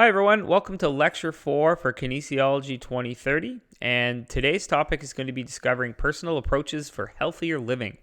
Hi everyone, welcome to Lecture 4 for Kinesiology 2030, and today's topic is going to be discovering personal approaches for healthier living.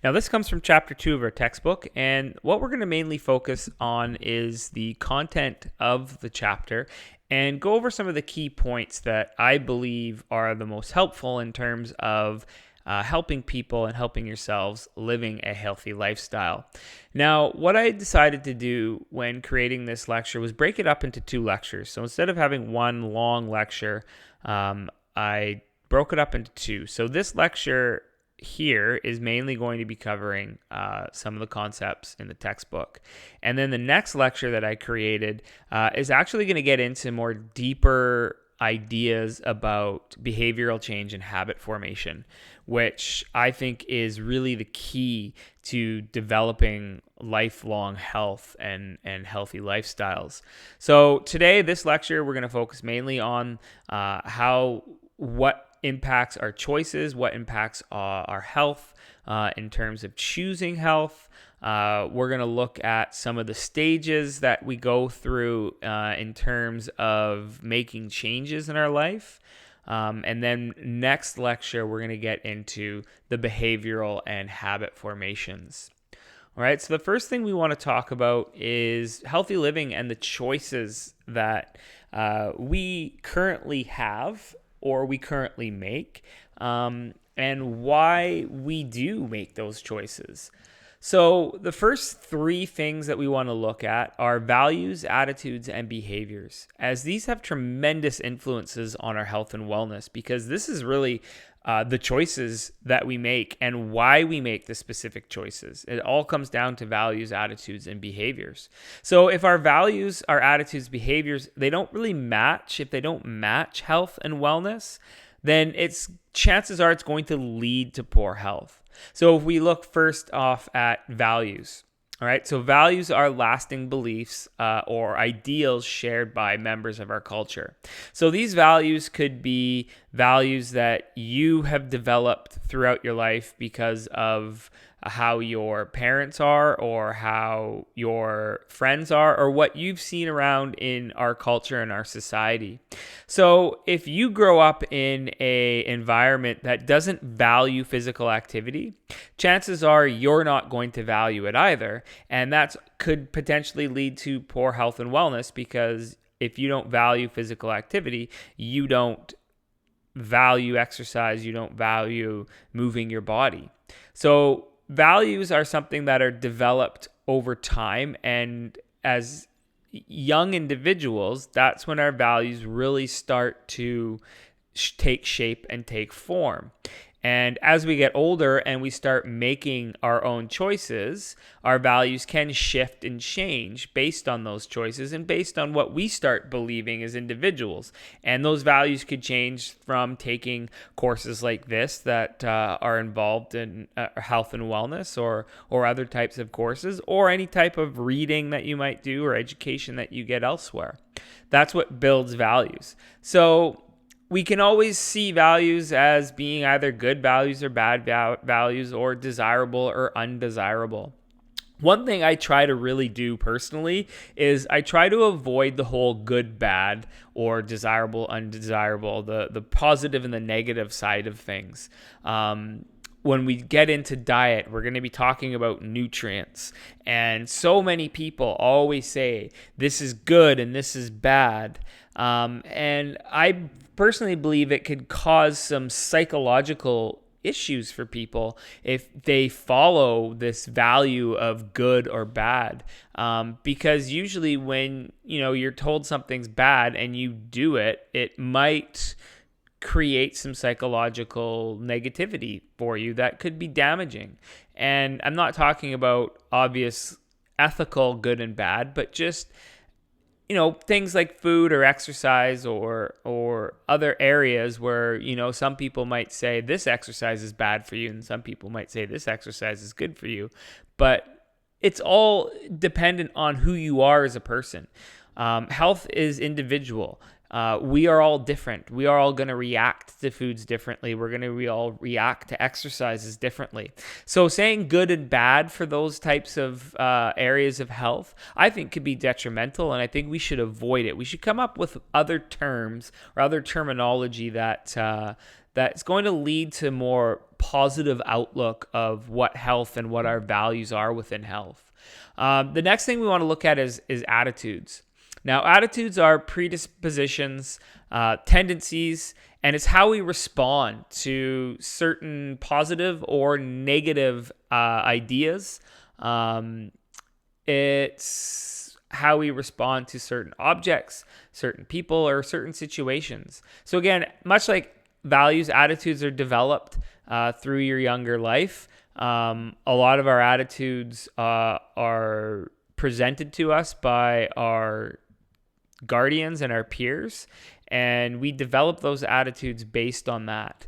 Now this comes from Chapter 2 of our textbook, and what we're going to mainly focus on is the content of the chapter and go over some of the key points that I believe are the most helpful in terms of helping people and helping yourselves living a healthy lifestyle. Now, what I decided to do when creating this lecture was break it up into two lectures. So instead of having one long lecture, I broke it up into two. So this lecture here is mainly going to be covering some of the concepts in the textbook. And then the next lecture that I created is actually going to get into more deeper ideas about behavioral change and habit formation, which I think is really the key to developing lifelong health and healthy lifestyles. So today, this lecture, we're going to focus mainly on what impacts our choices, what impacts our health in terms of choosing health. We're going to look at some of the stages that we go through in terms of making changes in our life. And then next lecture, we're going to get into the behavioral and habit formations. All right, so the first thing we want to talk about is healthy living and the choices that we currently have or we currently make, and why we do make those choices. So the first three things that we want to look at are values, attitudes, and behaviors, as these have tremendous influences on our health and wellness, because this is really the choices that we make and why we make the specific choices. It all comes down to values, attitudes, and behaviors. So if our values, our attitudes, behaviors, they don't really match, if they don't match health and wellness, then chances are it's going to lead to poor health. So if we look first off at values, all right, so values are lasting beliefs or ideals shared by members of our culture. So these values could be values that you have developed throughout your life because of how your parents are or how your friends are or what you've seen around in our culture and our society. So if you grow up in an environment that doesn't value physical activity, chances are you're not going to value it either. And that could potentially lead to poor health and wellness, because if you don't value physical activity, you don't value exercise, you don't value moving your body. So values are something that are developed over time, and as young individuals, that's when our values really start to take shape and take form. And as we get older and we start making our own choices, our values can shift and change based on those choices and based on what we start believing as individuals. And those values could change from taking courses like this that are involved in health and wellness, or other types of courses, or any type of reading that you might do or education that you get elsewhere. That's what builds values. So we can always see values as being either good values or bad values, or desirable or undesirable. One thing I try to really do personally is I try to avoid the whole good, bad, or desirable, undesirable, the positive and the negative side of things. When we get into diet, we're going to be talking about nutrients. And so many people always say, this is good and this is bad. And I personally believe it could cause some psychological issues for people if they follow this value of good or bad. Because usually when you're told something's bad and you do it, it might create some psychological negativity for you that could be damaging. And I'm not talking about obvious ethical good and bad, but just things like food or exercise or other areas where some people might say this exercise is bad for you and some people might say this exercise is good for you, but it's all dependent on who you are as a person. Health is individual. We are all different. We are all going to react to foods differently. We're going to all react to exercises differently. So saying good and bad for those types of areas of health, I think could be detrimental, and I think we should avoid it. We should come up with other terms or other terminology that's going to lead to more positive outlook of what health and what our values are within health. The next thing we want to look at is attitudes. Now, attitudes are predispositions, tendencies, and it's how we respond to certain positive or negative ideas. It's how we respond to certain objects, certain people, or certain situations. So again, much like values, attitudes are developed through your younger life. A lot of our attitudes are presented to us by our guardians and our peers, and we develop those attitudes based on that.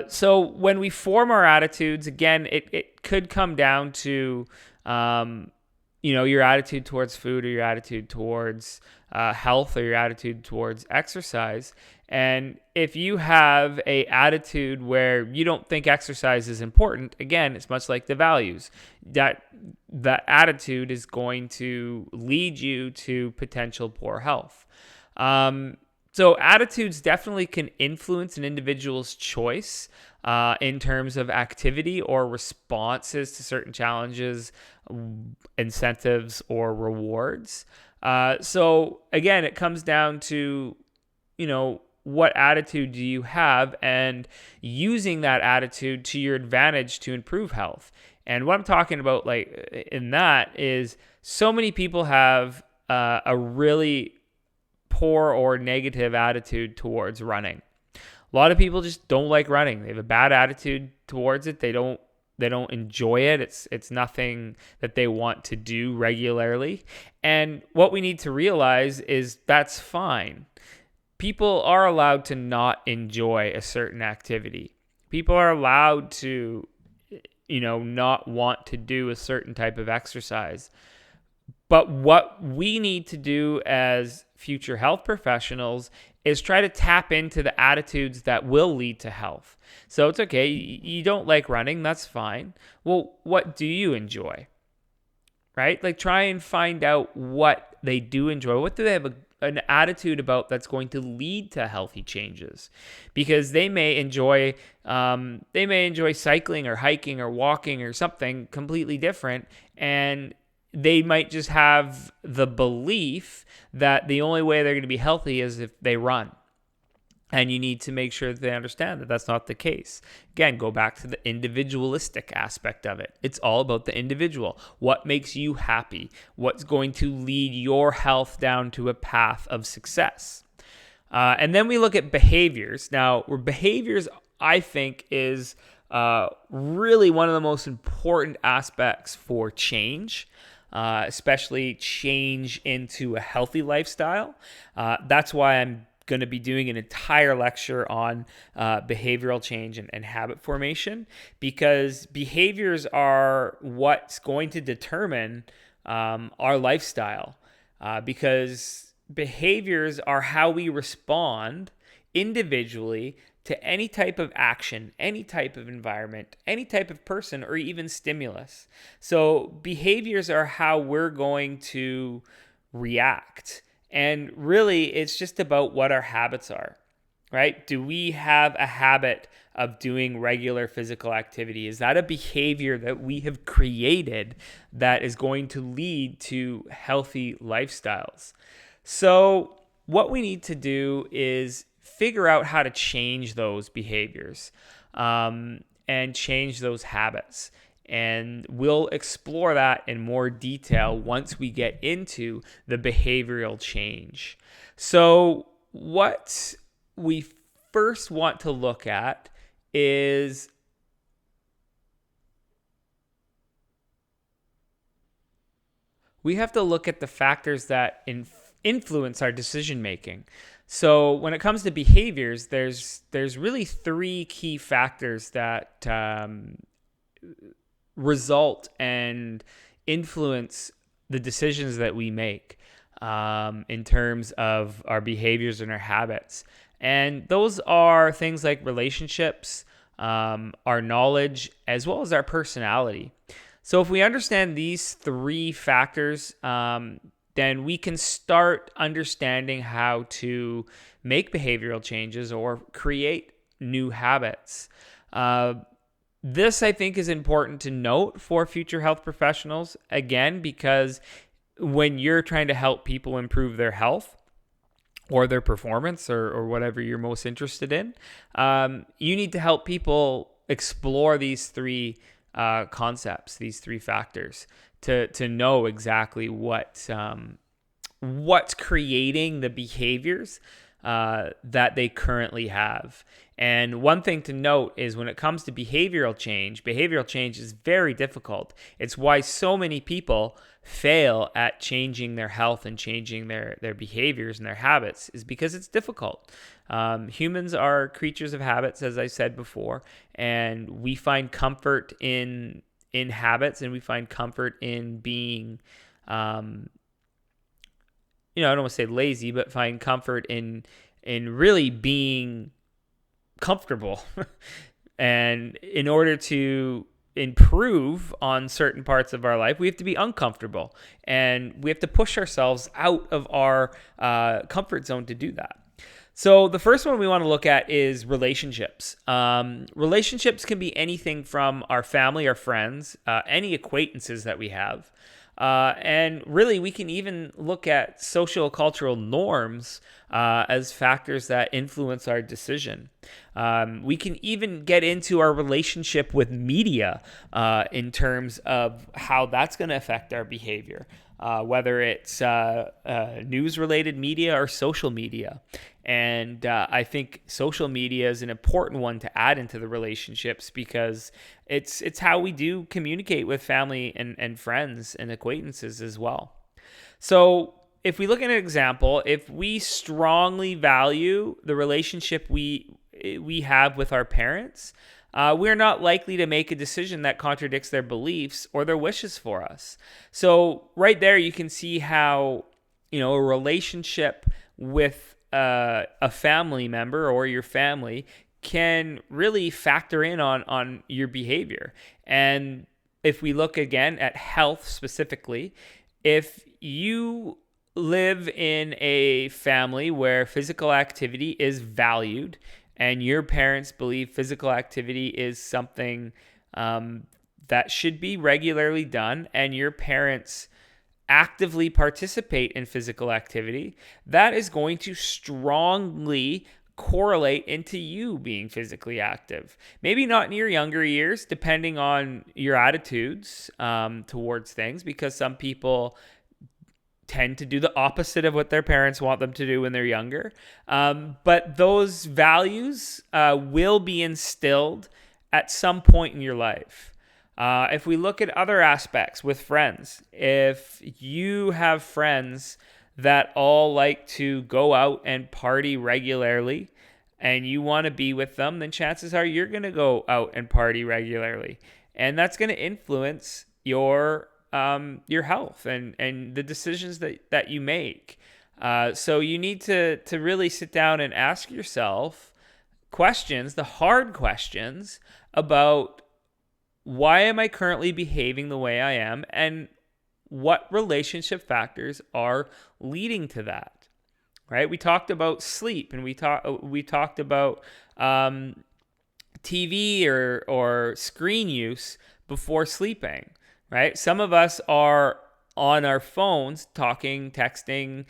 So when we form our attitudes, again, it could come down to your attitude towards food, or your attitude towards health, or your attitude towards exercise. And if you have a attitude where you don't think exercise is important, again, it's much like the values. That attitude is going to lead you to potential poor health. So attitudes definitely can influence an individual's choice in terms of activity or responses to certain challenges, incentives, or rewards. So again, it comes down to, what attitude do you have, and using that attitude to your advantage to improve health. And what I'm talking about, like in that, is so many people have a really poor or negative attitude towards running. A lot of people just don't like running. They have a bad attitude towards it. They don't enjoy it. It's nothing that they want to do regularly. And what we need to realize is that's fine. People are allowed to not enjoy a certain activity. People are allowed to, not want to do a certain type of exercise. But what we need to do as future health professionals is try to tap into the attitudes that will lead to health. So it's okay. You don't like running. That's fine. Well, what do you enjoy? Right? Like, try and find out what they do enjoy. What do they have an attitude about that's going to lead to healthy changes? Because they may enjoy cycling or hiking or walking or something completely different, and they might just have the belief that the only way they're going to be healthy is if they run. And you need to make sure that they understand that that's not the case. Again, go back to the individualistic aspect of it. It's all about the individual. What makes you happy? What's going to lead your health down to a path of success? And then we look at behaviors. Now, behaviors, I think, is really one of the most important aspects for change. Especially change into a healthy lifestyle. That's why I'm going to be doing an entire lecture on behavioral change and habit formation, because behaviors are what's going to determine our lifestyle, because behaviors are how we respond individually to any type of action, any type of environment, any type of person, or even stimulus. So behaviors are how we're going to react. And really, it's just about what our habits are, right? Do we have a habit of doing regular physical activity? Is that a behavior that we have created that is going to lead to healthy lifestyles? So what we need to do is figure out how to change those behaviors and change those habits. And we'll explore that in more detail once we get into the behavioral change. So what we first want to look at is we have to look at the factors that influence our decision making. So when it comes to behaviors, there's really three key factors that result and influence the decisions that we make. in terms of our behaviors and our habits. And those are things like relationships, our knowledge, as well as our personality. So if we understand these three factors, then we can start understanding how to make behavioral changes or create new habits. This, I think, is important to note for future health professionals, again, because when you're trying to help people improve their health or their performance or whatever you're most interested in, you need to help people explore these three concepts, these three factors, to know exactly what's creating the behaviors that they currently have. And one thing to note is when it comes to behavioral change is very difficult. It's why so many people fail at changing their health and changing their behaviors and their habits, is because it's difficult. Humans are creatures of habits, as I said before, and we find comfort in habits, and we find comfort in being, I don't want to say lazy, but find comfort in really being comfortable. And in order to improve on certain parts of our life, we have to be uncomfortable, and we have to push ourselves out of our comfort zone to do that. So the first one we want to look at is relationships. Relationships can be anything from our family, our friends, any acquaintances that we have. And really, we can even look at social cultural norms as factors that influence our decision. We can even get into our relationship with media in terms of how that's going to affect our behavior, whether it's news-related media or social media. And I think social media is an important one to add into the relationships, because it's how we do communicate with family and friends and acquaintances as well. So if we look at an example, if we strongly value the relationship we have with our parents, we're not likely to make a decision that contradicts their beliefs or their wishes for us. So right there, you can see how, a relationship with a family member or your family can really factor in on your behavior. And if we look again at health specifically, if you live in a family where physical activity is valued, and your parents believe physical activity is something that should be regularly done, and your parents actively participate in physical activity, that is going to strongly correlate into you being physically active. Maybe not in your younger years, depending on your attitudes towards things, because some people tend to do the opposite of what their parents want them to do when they're younger. But those values will be instilled at some point in your life. If we look at other aspects with friends, if you have friends that all like to go out and party regularly and you want to be with them, then chances are you're going to go out and party regularly. And that's going to influence your health and the decisions that you make. So you need to really sit down and ask yourself questions, the hard questions about why am I currently behaving the way I am, and what relationship factors are leading to that, right? We talked about sleep, and we talked about TV or screen use before sleeping, right? Some of us are on our phones talking, texting,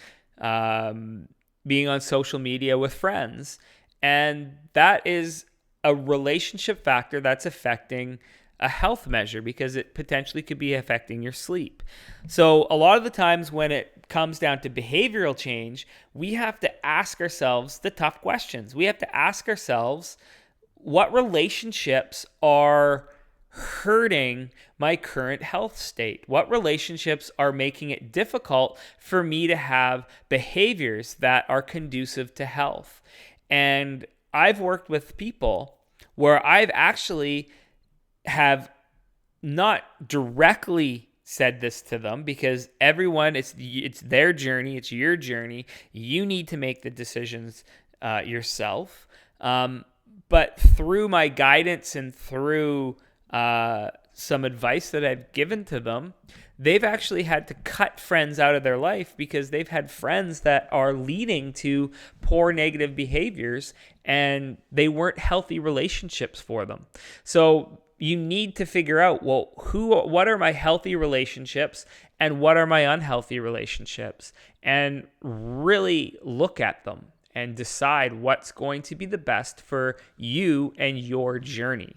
being on social media with friends, and that is a relationship factor that's affecting a health measure, because it potentially could be affecting your sleep. So a lot of the times when it comes down to behavioral change, we have to ask ourselves the tough questions. We have to ask ourselves, what relationships are hurting my current health state? What relationships are making it difficult for me to have behaviors that are conducive to health? And I've worked with people where I've actually have not directly said this to them, because everyone, it's their journey, it's your journey. You need to make the decisions yourself. But through my guidance and through some advice that I've given to them, they've actually had to cut friends out of their life because they've had friends that are leading to poor negative behaviors, and they weren't healthy relationships for them. So you need to figure out, well, what are my healthy relationships and what are my unhealthy relationships, and really look at them and decide what's going to be the best for you and your journey.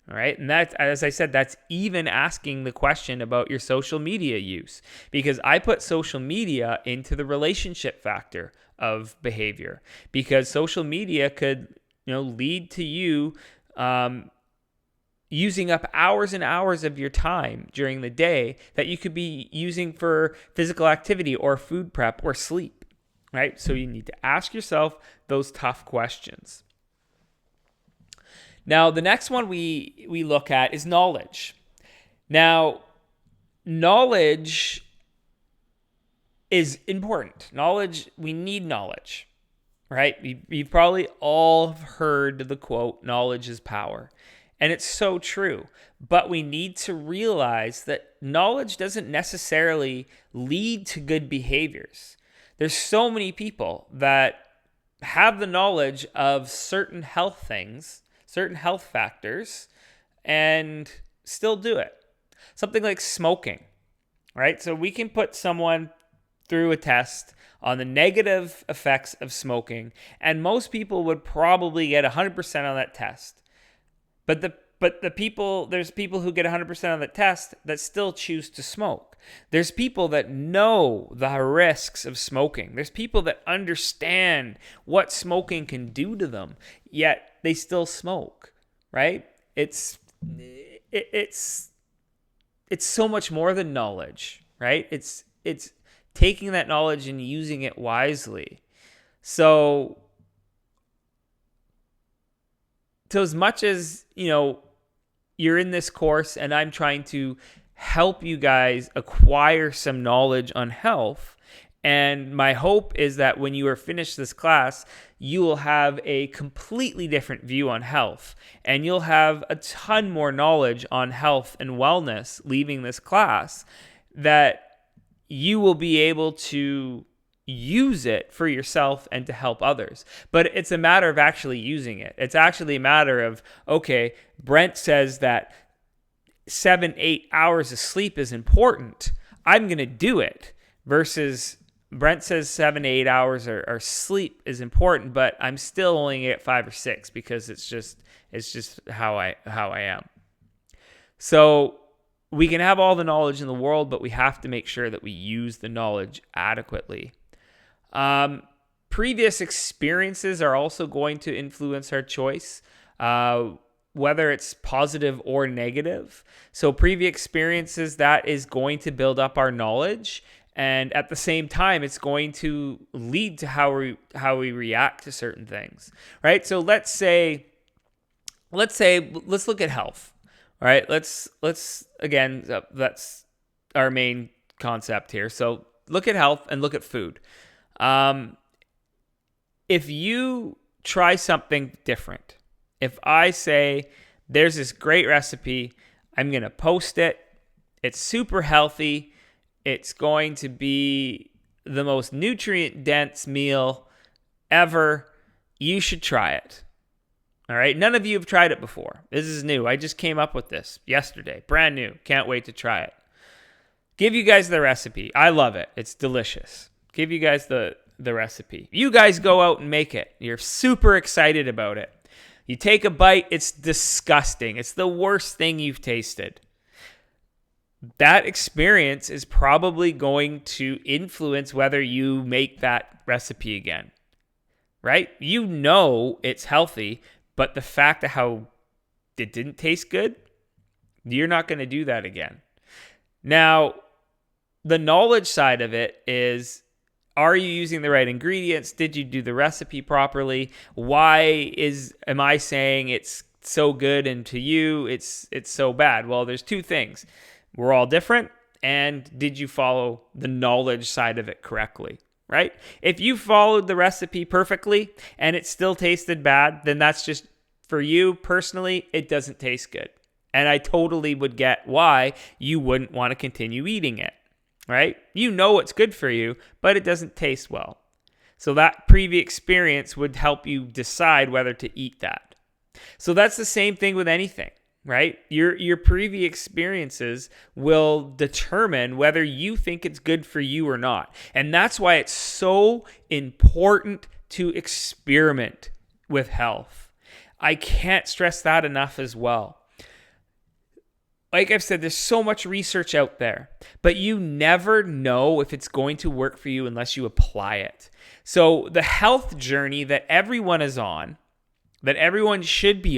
All right. And that, as I said, that's even asking the question about your social media use, because I put social media into the relationship factor of behavior, because social media could, lead to you using up hours and hours of your time during the day that you could be using for physical activity or food prep or sleep. Right? So you need to ask yourself those tough questions. Now, the next one we look at is knowledge. Now, knowledge is important. We need knowledge, right? You've probably all heard the quote, knowledge is power. And it's so true. But we need to realize that knowledge doesn't necessarily lead to good behaviors. There's so many people that have the knowledge of certain health things, certain health factors, and still do it. Something like smoking, right? So we can put someone through a test on the negative effects of smoking, and most people would probably get 100% on that test. But there's people who get 100% on that test that still choose to smoke. There's people that know the risks of smoking. There's people that understand what smoking can do to them, yet they still smoke, right? It's so much more than knowledge, right? It's taking that knowledge and using it wisely. So as much as, you're in this course and I'm trying to help you guys acquire some knowledge on health, and my hope is that when you are finished this class, you will have a completely different view on health, and you'll have a ton more knowledge on health and wellness leaving this class, that you will be able to use it for yourself and to help others. But it's a matter of actually using it. It's actually a matter of, okay, Brent says that 7-8 hours of sleep is important. I'm going to do it. Versus Brent says 7-8 hours or sleep is important, but I'm still only at 5 or 6 because it's just how I am. So we can have all the knowledge in the world, but we have to make sure that we use the knowledge adequately. Previous experiences are also going to influence our choice, whether it's positive or negative. So previous experiences, that is going to build up our knowledge, and at the same time, it's going to lead to how we react to certain things, right? So let's look at health, all right? Let's again, that's our main concept here. So look at health and look at food. If you try something different, if I say there's this great recipe, I'm going to post it, it's super healthy, it's going to be the most nutrient-dense meal ever, you should try it. All right? None of you have tried it before. This is new. I just came up with this yesterday. Brand new. Can't wait to try it. Give you guys the recipe. I love it. It's delicious. Give you guys the recipe. You guys go out and make it. You're super excited about it. You take a bite, it's disgusting. It's the worst thing you've tasted. That experience is probably going to influence whether you make that recipe again, right? You know it's healthy, but the fact of how it didn't taste good, you're not going to do that again. Now, the knowledge side of it is, are you using the right ingredients? Did you do the recipe properly? Why am I saying it's so good and to you it's so bad? Well, there's two things. We're all different, And did you follow the knowledge side of it correctly? Right? If you followed the recipe perfectly and it still tasted bad, then that's just, for you personally, it doesn't taste good. And I totally would get why you wouldn't want to continue eating it, right? You know it's good for you, but it doesn't taste well. So that previous experience would help you decide whether to eat that. So that's the same thing with anything, right? Your previous experiences will determine whether you think it's good for you or not. And that's why it's so important to experiment with health. I can't stress that enough as well. Like I've said, there's so much research out there, but you never know if it's going to work for you unless you apply it. So the health journey that everyone is on, that everyone should be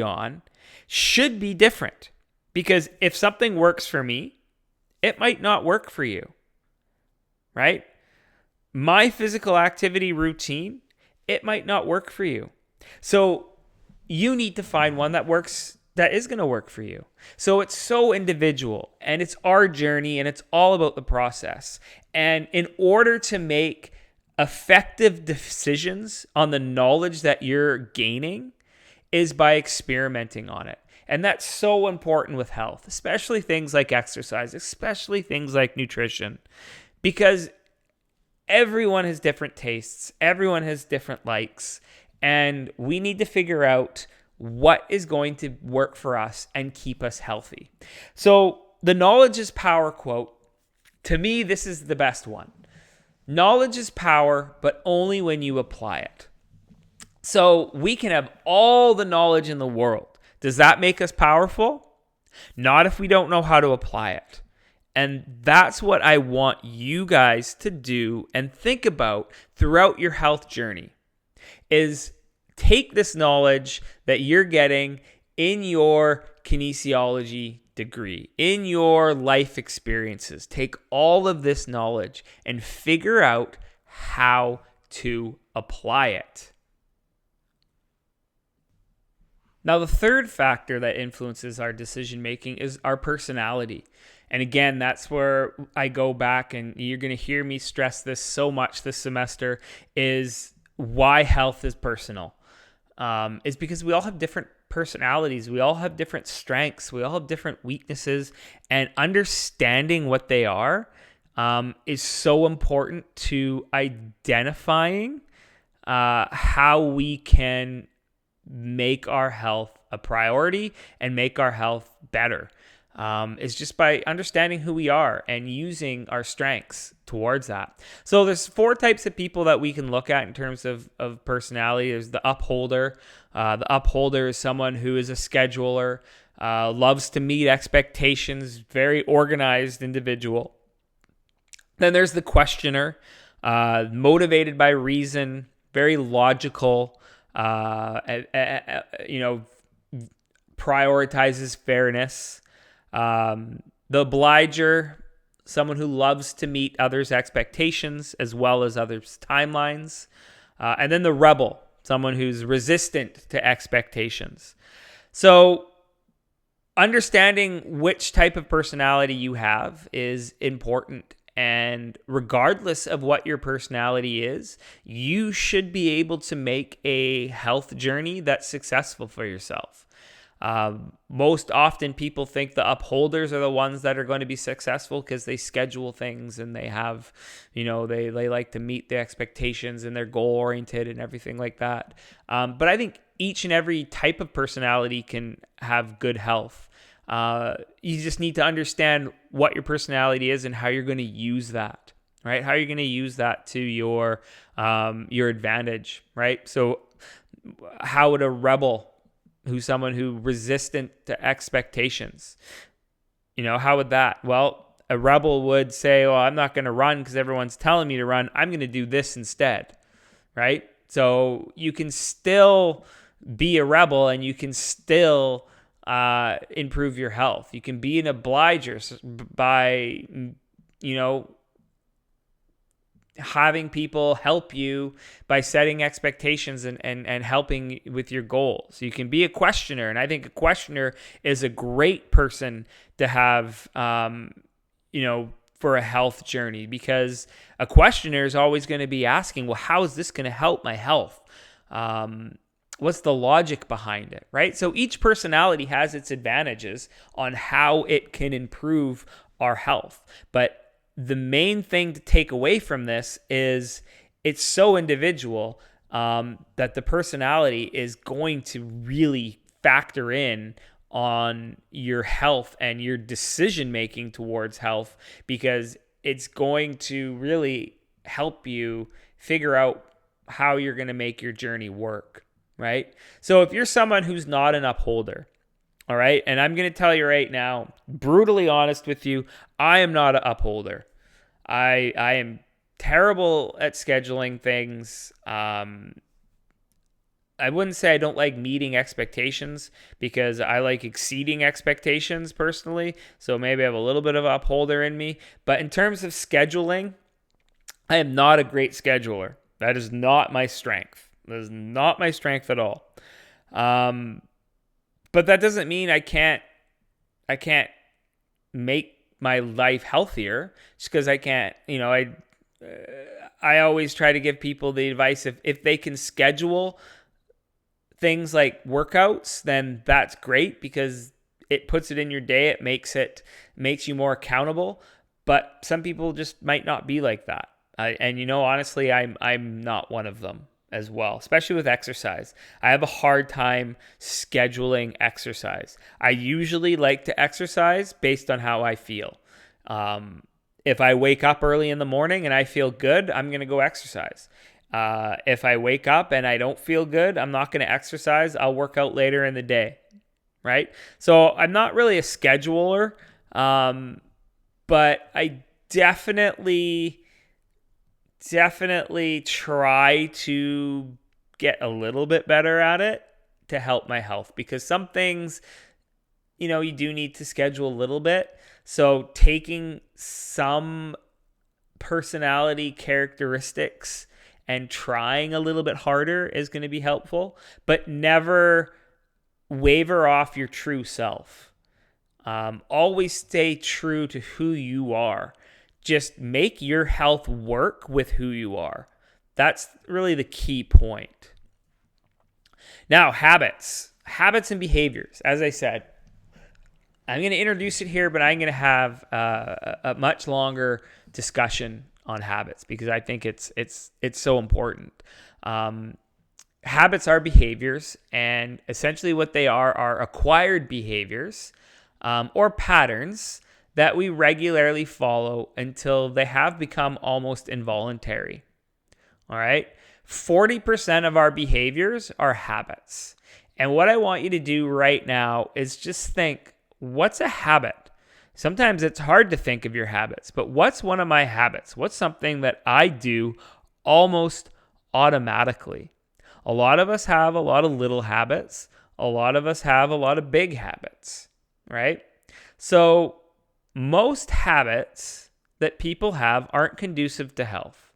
different. Because if something works for me, it might not work for you, right? My physical activity routine, it might not work for you. So you need to find one that works, that is going to work for you. So it's so individual, and it's our journey, and it's all about the process. And in order to make effective decisions on the knowledge that you're gaining is by experimenting on it. And that's so important with health, especially things like exercise, especially things like nutrition, because everyone has different tastes, everyone has different likes, and we need to figure out what is going to work for us and keep us healthy. So the knowledge is power quote, to me, this is the best one. Knowledge is power, but only when you apply it. So we can have all the knowledge in the world. Does that make us powerful? Not if we don't know how to apply it. And that's what I want you guys to do and think about throughout your health journey, is take this knowledge that you're getting in your kinesiology degree, in your life experiences. Take all of this knowledge and figure out how to apply it. Now, the third factor that influences our decision making is our personality. And again, that's where I go back, and you're going to hear me stress this so much this semester, is why health is personal. Is because we all have different personalities. We all have different strengths. We all have different weaknesses. And understanding what they are is so important to identifying how we can make our health a priority and make our health better. Is just by understanding who we are and using our strengths towards that. So there's 4 types of people that we can look at in terms of personality. There's the upholder. The upholder is someone who is a scheduler, loves to meet expectations, very organized individual. Then there's the questioner, motivated by reason, very logical, prioritizes fairness. The obliger, someone who loves to meet others' expectations as well as others' timelines. And then the rebel, someone who's resistant to expectations. So understanding which type of personality you have is important. And regardless of what your personality is, you should be able to make a health journey that's successful for yourself. Most often people think the upholders are the ones that are going to be successful because they schedule things and they have, they like to meet the expectations and they're goal oriented and everything like that. But I think each and every type of personality can have good health. You just need to understand what your personality is and how you're going to use that, right? How you're going to use that to your advantage, right? So how would a rebel, who's someone who resistant to expectations, how would that? Well, a rebel would say, well, I'm not going to run because everyone's telling me to run. I'm going to do this instead, right? So you can still be a rebel and you can still improve your health. You can be an obliger by, having people help you by setting expectations and helping with your goals. You can be a questioner, and I think a questioner is a great person to have, for a health journey, because a questioner is always going to be asking, well, how is this going to help my health? What's the logic behind it, right? So each personality has its advantages on how it can improve our health. But the main thing to take away from this is it's so individual that the personality is going to really factor in on your health and your decision making towards health, because it's going to really help you figure out how you're going to make your journey work, right? So if you're someone who's not an upholder, all right, and I'm going to tell you right now, brutally honest with you, I am not an upholder. I am terrible at scheduling things. I wouldn't say I don't like meeting expectations, because I like exceeding expectations personally. So maybe I have a little bit of an upholder in me. But in terms of scheduling, I am not a great scheduler. That is not my strength. That is not my strength at all. But that doesn't mean I can't make my life healthier just because I can't. I always try to give people the advice, if they can schedule things like workouts, then that's great, because it puts it in your day. It makes you more accountable. But some people just might not be like that. And honestly, I'm not one of them as well, especially with exercise. I have a hard time scheduling exercise. I usually like to exercise based on how I feel. If I wake up early in the morning and I feel good, I'm going to go exercise. If I wake up and I don't feel good, I'm not going to exercise. I'll work out later in the day, right? So I'm not really a scheduler, but I definitely try to get a little bit better at it to help my health, because some things, you do need to schedule a little bit. So taking some personality characteristics and trying a little bit harder is going to be helpful, but never waver off your true self. Always stay true to who you are. Just make your health work with who you are. That's really the key point. Now, habits and behaviors. As I said, I'm going to introduce it here, but I'm going to have a much longer discussion on habits, because I think it's so important. Habits are behaviors, and essentially what they are acquired behaviors or patterns that we regularly follow until they have become almost involuntary. All right? 40% of our behaviors are habits. And what I want you to do right now is just think, what's a habit? Sometimes it's hard to think of your habits, but what's one of my habits? What's something that I do almost automatically? A lot of us have a lot of little habits. A lot of us have a lot of big habits, right? So most habits that people have aren't conducive to health,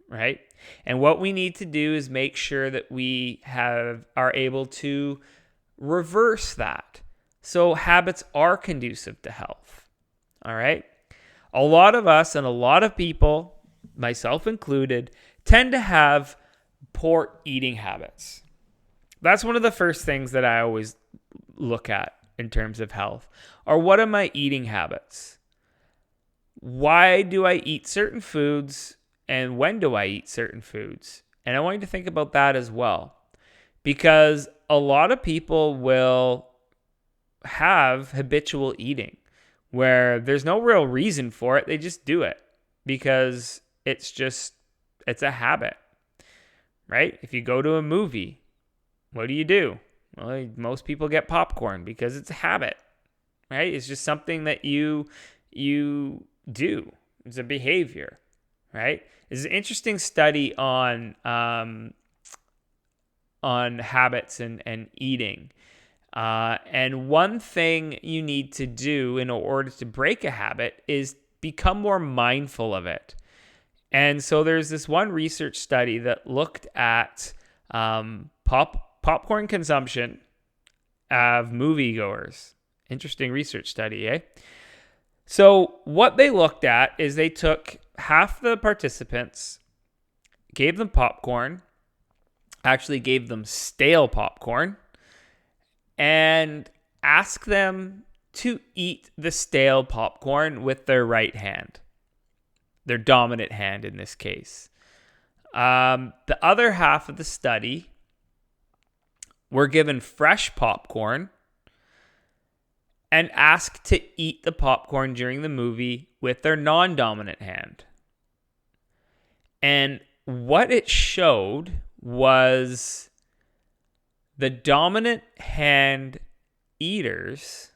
right? And what we need to do is make sure that we are able to reverse that. So habits are conducive to health, all right? A lot of us and a lot of people, myself included, tend to have poor eating habits. That's one of the first things that I always look at in terms of health. Or what are my eating habits? Why do I eat certain foods, and when do I eat certain foods? And I want you to think about that as well, because a lot of people will have habitual eating where there's no real reason for it. They just do it because it's a habit, right? If you go to a movie, what do? Well, most people get popcorn because it's a habit, right? It's just something that you do. It's a behavior, right? It's an interesting study on habits and eating. And one thing you need to do in order to break a habit is become more mindful of it. And so there's this one research study that looked at popcorn consumption of moviegoers. Interesting research study, eh? So what they looked at is they took half the participants, gave them popcorn, actually gave them stale popcorn, and asked them to eat the stale popcorn with their right hand, their dominant hand in this case. The other half of the study were given fresh popcorn and asked to eat the popcorn during the movie with their non-dominant hand. And what it showed was the dominant hand eaters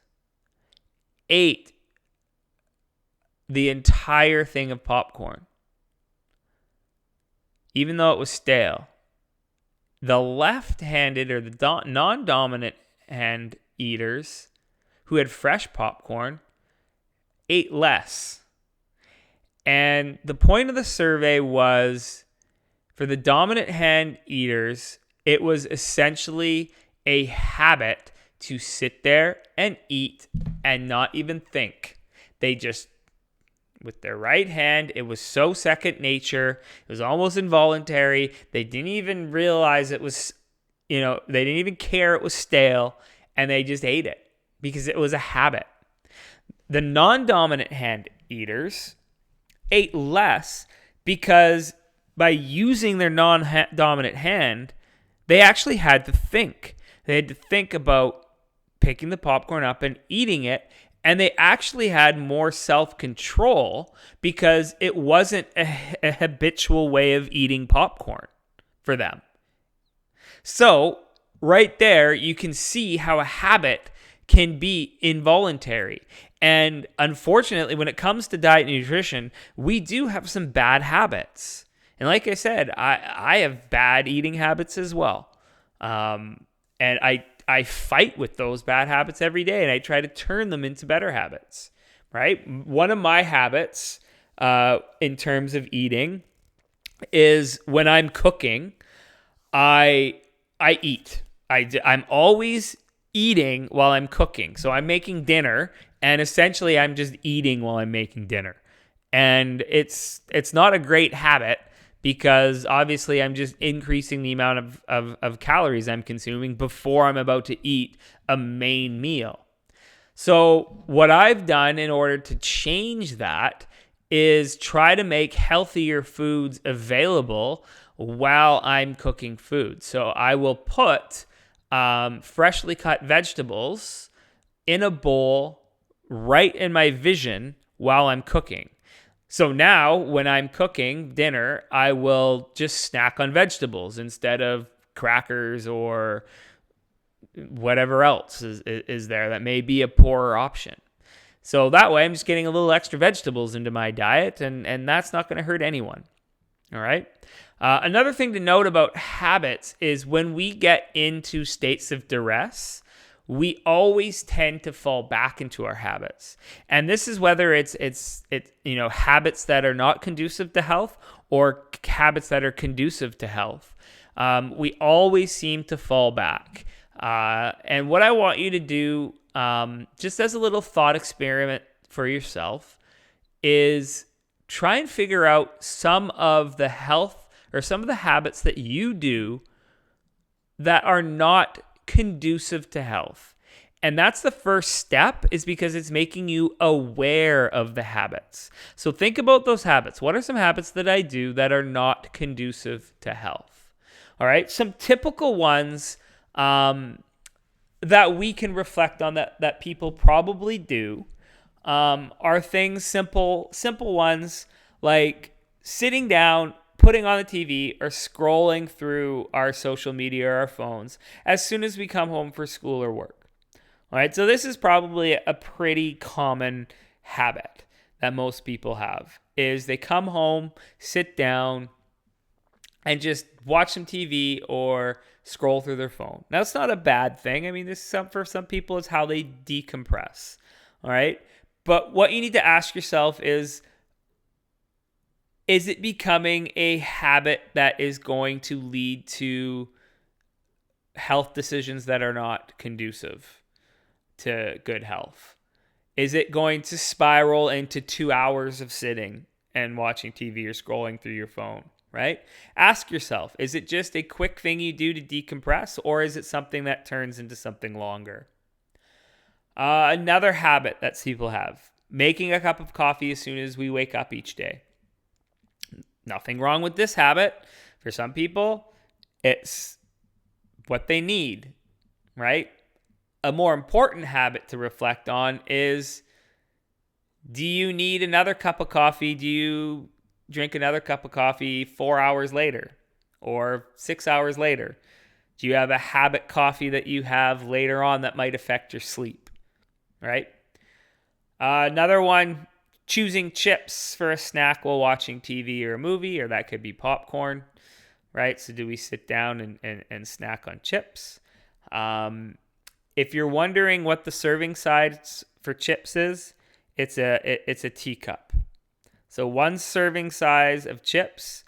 ate the entire thing of popcorn, even though it was stale. The left-handed or the non-dominant hand eaters who had fresh popcorn ate less. And the point of the survey was, for the dominant hand eaters, it was essentially a habit to sit there and eat and not even think. They just, with their right hand, it was so second nature. It was almost involuntary. They didn't even realize it was, they didn't even care it was stale, and they just ate it because it was a habit. The non-dominant hand eaters ate less because by using their non-dominant hand, they actually had to think. They had to think about picking the popcorn up and eating it, and they actually had more self-control because it wasn't a habitual way of eating popcorn for them. So right there, you can see how a habit can be involuntary. And unfortunately, when it comes to diet and nutrition, we do have some bad habits. And like I said, I have bad eating habits as well. And I fight with those bad habits every day, and I try to turn them into better habits, right? One of my habits in terms of eating is when I'm cooking, I eat. I'm always eating while I'm cooking. So I'm making dinner, and essentially I'm just eating while I'm making dinner. And it's not a great habit because obviously I'm just increasing the amount of calories I'm consuming before I'm about to eat a main meal. So what I've done in order to change that is try to make healthier foods available while I'm cooking food. So I will put freshly cut vegetables in a bowl right in my vision while I'm cooking. So now when I'm cooking dinner, I will just snack on vegetables instead of crackers or whatever else is there that may be a poorer option. So that way I'm just getting a little extra vegetables into my diet, and that's not going to hurt anyone. All right. Another thing to note about habits is when we get into states of duress, we always tend to fall back into our habits. And this is whether it's habits that are not conducive to health or habits that are conducive to health. We always seem to fall back. And what I want you to do, just as a little thought experiment for yourself, is try and figure out some of the health or some of the habits that you do that are not conducive to health. And that's the first step, is because it's making you aware of the habits. So think about those habits. What are some habits that I do that are not conducive to health? All right. Some typical ones that we can reflect on that people probably do are things, simple ones like sitting down, putting on the TV, or scrolling through our social media or our phones as soon as we come home for school or work. All right, so this is probably a pretty common habit that most people have, is they come home, sit down, and just watch some TV or scroll through their phone. Now, it's not a bad thing. I mean, for some people, it's how they decompress. All right, but what you need to ask yourself is it becoming a habit that is going to lead to health decisions that are not conducive to good health? Is it going to spiral into 2 hours of sitting and watching TV or scrolling through your phone, right? Ask yourself, is it just a quick thing you do to decompress, or is it something that turns into something longer? Another habit that people have, making a cup of coffee as soon as we wake up each day. Nothing wrong with this habit. For some people, it's what they need, right? A more important habit to reflect on is, do you need another cup of coffee? Do you drink another cup of coffee 4 hours later or 6 hours later? Do you have a habit coffee that you have later on that might affect your sleep, right? Another one, choosing chips for a snack while watching TV or a movie, or that could be popcorn, right? So do we sit down and snack on chips? If you're wondering what the serving size for chips is, it's a teacup. So one serving size of chips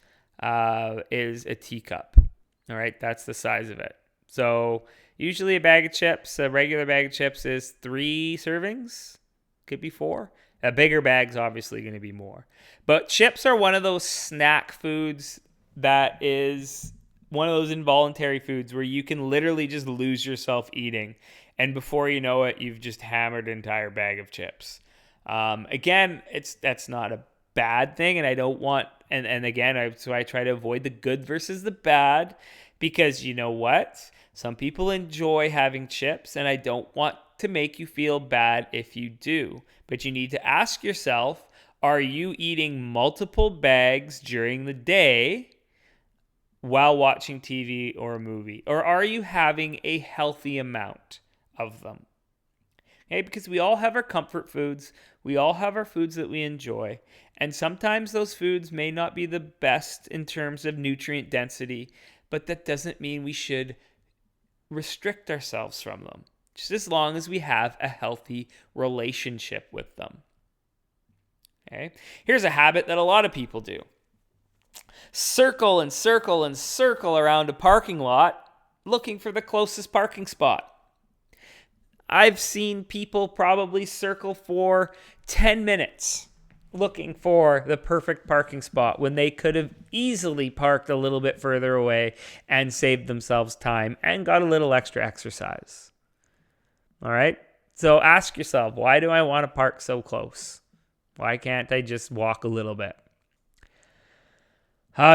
is a teacup. All right, that's the size of it. So usually a bag of chips, a regular bag of chips is 3 servings, could be 4. A bigger bag's obviously going to be more. But chips are one of those snack foods that is one of those involuntary foods where you can literally just lose yourself eating. And before you know it, you've just hammered an entire bag of chips. Again, that's not a bad thing. And I don't want, and again, so I try to avoid the good versus the bad, because you know what? Some people enjoy having chips, and I don't want to make you feel bad if you do. But you need to ask yourself, are you eating multiple bags during the day while watching TV or a movie? Or are you having a healthy amount of them? Okay, because we all have our comfort foods. We all have our foods that we enjoy. And sometimes those foods may not be the best in terms of nutrient density, but that doesn't mean we should restrict ourselves from them, just as long as we have a healthy relationship with them. Okay, here's a habit that a lot of people do. Circle and circle and circle around a parking lot looking for the closest parking spot. I've seen people probably circle for 10 minutes looking for the perfect parking spot when they could have easily parked a little bit further away and saved themselves time and got a little extra exercise. All right? So ask yourself, why do I want to park so close? Why can't I just walk a little bit?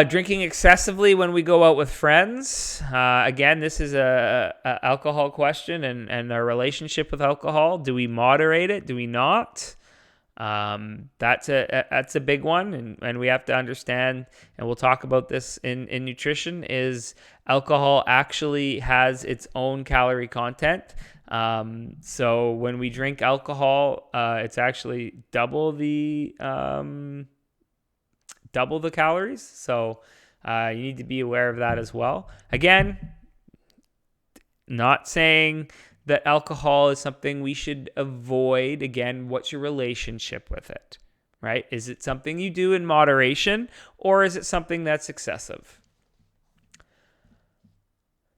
Drinking excessively when we go out with friends. Again, this is a alcohol question and our relationship with alcohol. Do we moderate it? Do we not? That's a big one, and we have to understand, and we'll talk about this in nutrition, is alcohol actually has its own calorie content. So when we drink alcohol, it's actually double the calories. So you need to be aware of that as well. Again, not saying that alcohol is something we should avoid. Again, what's your relationship with it, right? Is it something you do in moderation, or is it something that's excessive?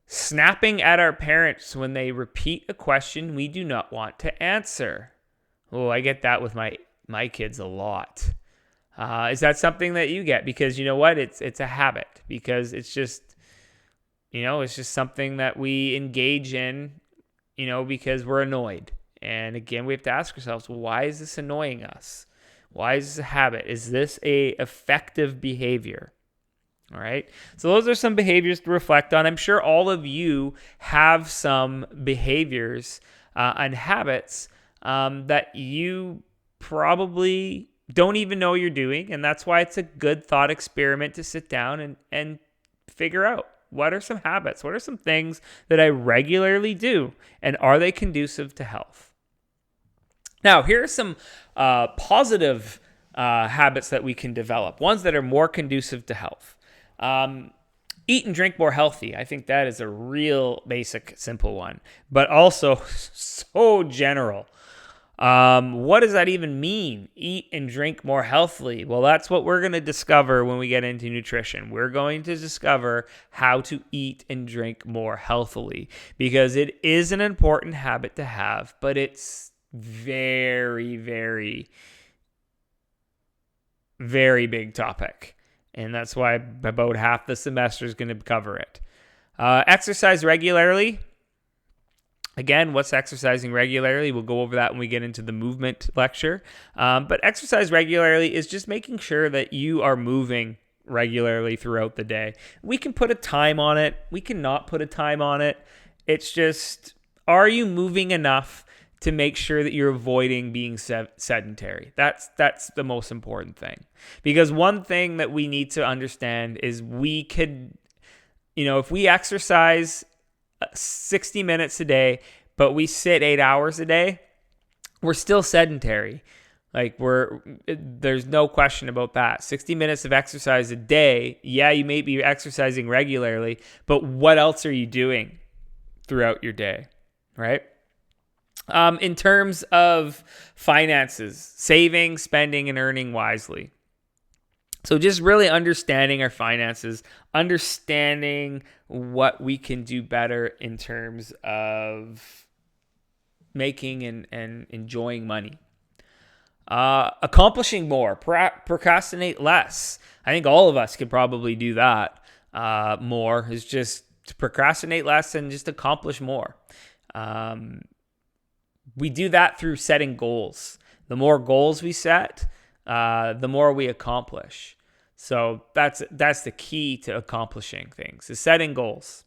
Snapping at our parents when they repeat a question we do not want to answer. Oh, I get that with my kids a lot. Is that something that you get? Because you know what? It's a habit, because it's just something that we engage in, because we're annoyed. And again, we have to ask ourselves, well, why is this annoying us? Why is this a habit? Is this a effective behavior? All right. So those are some behaviors to reflect on. I'm sure all of you have some behaviors and habits that you probably don't even know you're doing. And that's why it's a good thought experiment to sit down and figure out, what are some habits? What are some things that I regularly do? And are they conducive to health? Now, here are some positive habits that we can develop, ones that are more conducive to health. Eat and drink more healthy. I think that is a real basic, simple one, but also so general. What does that even mean? Eat and drink more healthily. Well, that's what we're going to discover when we get into nutrition. We're going to discover how to eat and drink more healthily, because it is an important habit to have, but it's very, very, very big topic. And that's why about half the semester is going to cover it. Exercise regularly. Again, what's exercising regularly? We'll go over that when we get into the movement lecture. But exercise regularly is just making sure that you are moving regularly throughout the day. We can put a time on it. We cannot put a time on it. It's just, are you moving enough to make sure that you're avoiding being sedentary? That's the most important thing. Because one thing that we need to understand is we could, if we exercise 60 minutes a day, but we sit 8 hours a day, we're still sedentary. There's no question about that. 60 minutes of exercise a day, yeah, you may be exercising regularly, but what else are you doing throughout your day, right? In terms of finances, saving, spending, and earning wisely. So just really understanding our finances, understanding what we can do better in terms of making and enjoying money. Accomplishing more, procrastinate less. I think all of us could probably do that more, is just to procrastinate less and just accomplish more. We do that through setting goals. The more goals we set, the more we accomplish. So that's the key to accomplishing things, is setting goals.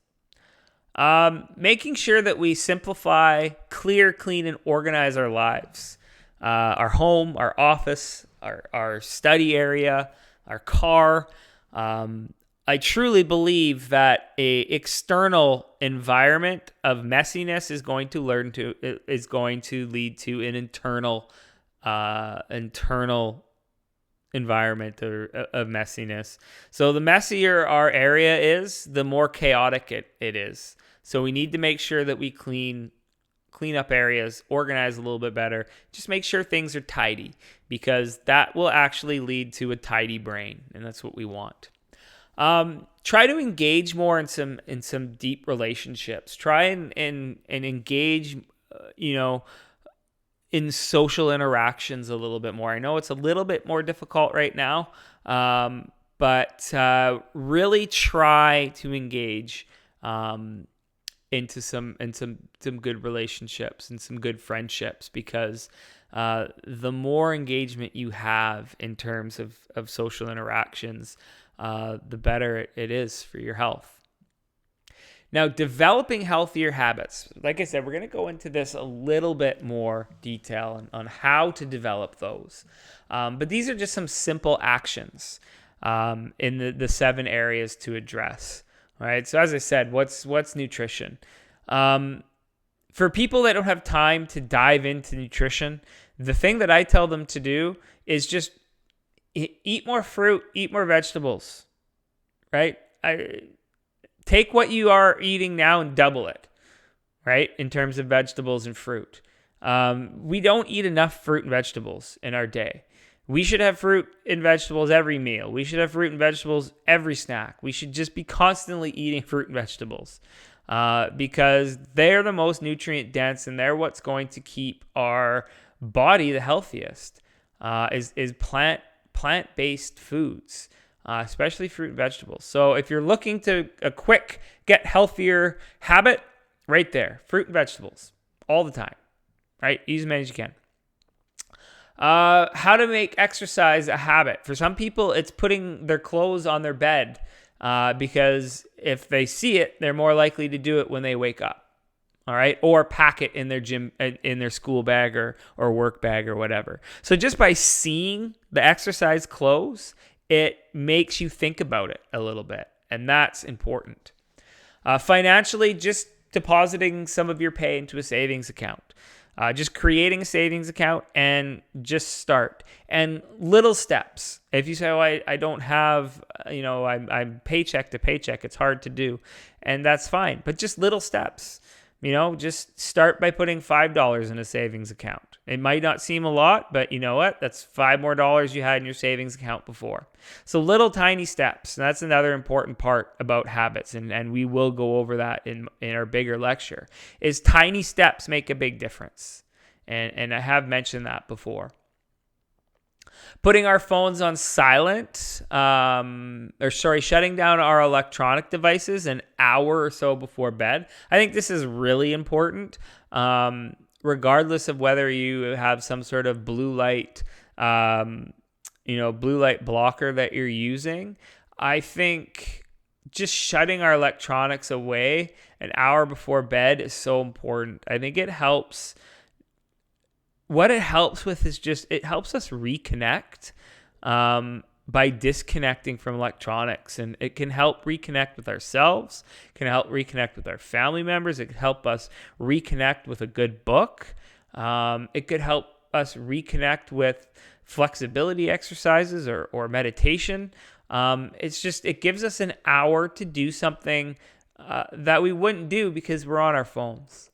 Making sure that we simplify, clear, clean, and organize our lives. Our home, our office, our study area, our car. I truly believe that a external environment of messiness is going to lead to an internal environment of messiness. So the messier our area is, the more chaotic it is. So we need to make sure that we clean up areas, organize a little bit better, just make sure things are tidy, because that will actually lead to a tidy brain, and that's what we want. Try to engage more in some deep relationships. Try and engage, in social interactions a little bit more. I know it's a little bit more difficult right now, but really try to engage into some good relationships and some good friendships, because the more engagement you have in terms of social interactions, the better it is for your health. Now, developing healthier habits. Like I said, we're going to go into this a little bit more detail on how to develop those. But these are just some simple actions in the 7 areas to address. All right. So as I said, what's nutrition? For people that don't have time to dive into nutrition, the thing that I tell them to do is just eat more fruit, eat more vegetables, right? Take what you are eating now and double it, right? In terms of vegetables and fruit. We don't eat enough fruit and vegetables in our day. We should have fruit and vegetables every meal. We should have fruit and vegetables every snack. We should just be constantly eating fruit and vegetables because they're the most nutrient dense, and they're what's going to keep our body the healthiest. Is plant-based foods. Especially fruit and vegetables. So if you're looking to a quick, get healthier habit, right there, fruit and vegetables all the time, right? Eat as many as you can. How to make exercise a habit. For some people, it's putting their clothes on their bed because if they see it, they're more likely to do it when they wake up. All right. Or pack it in their gym, in their school bag or work bag or whatever. So just by seeing the exercise clothes, it makes you think about it a little bit, and that's important. Financially, just depositing some of your pay into a savings account. Just creating a savings account and just start. And little steps. If you say, oh, I don't have, I'm paycheck to paycheck, it's hard to do. And that's fine, but just little steps. Just start by putting $5 in a savings account. It might not seem a lot, but you know what? That's $5 more you had in your savings account before. So little tiny steps. And that's another important part about habits. And we will go over that in our bigger lecture, is tiny steps make a big difference. And I have mentioned that before. Putting our phones on silent, shutting down our electronic devices an hour or so before bed. I think this is really important, regardless of whether you have some sort of blue light blocker that you're using. I think just shutting our electronics away an hour before bed is so important. I think it helps. What it helps with is it helps us reconnect by disconnecting from electronics. And it can help reconnect with ourselves, can help reconnect with our family members. It can help us reconnect with a good book. It could help us reconnect with flexibility exercises or meditation. It gives us an hour to do something that we wouldn't do because we're on our phones.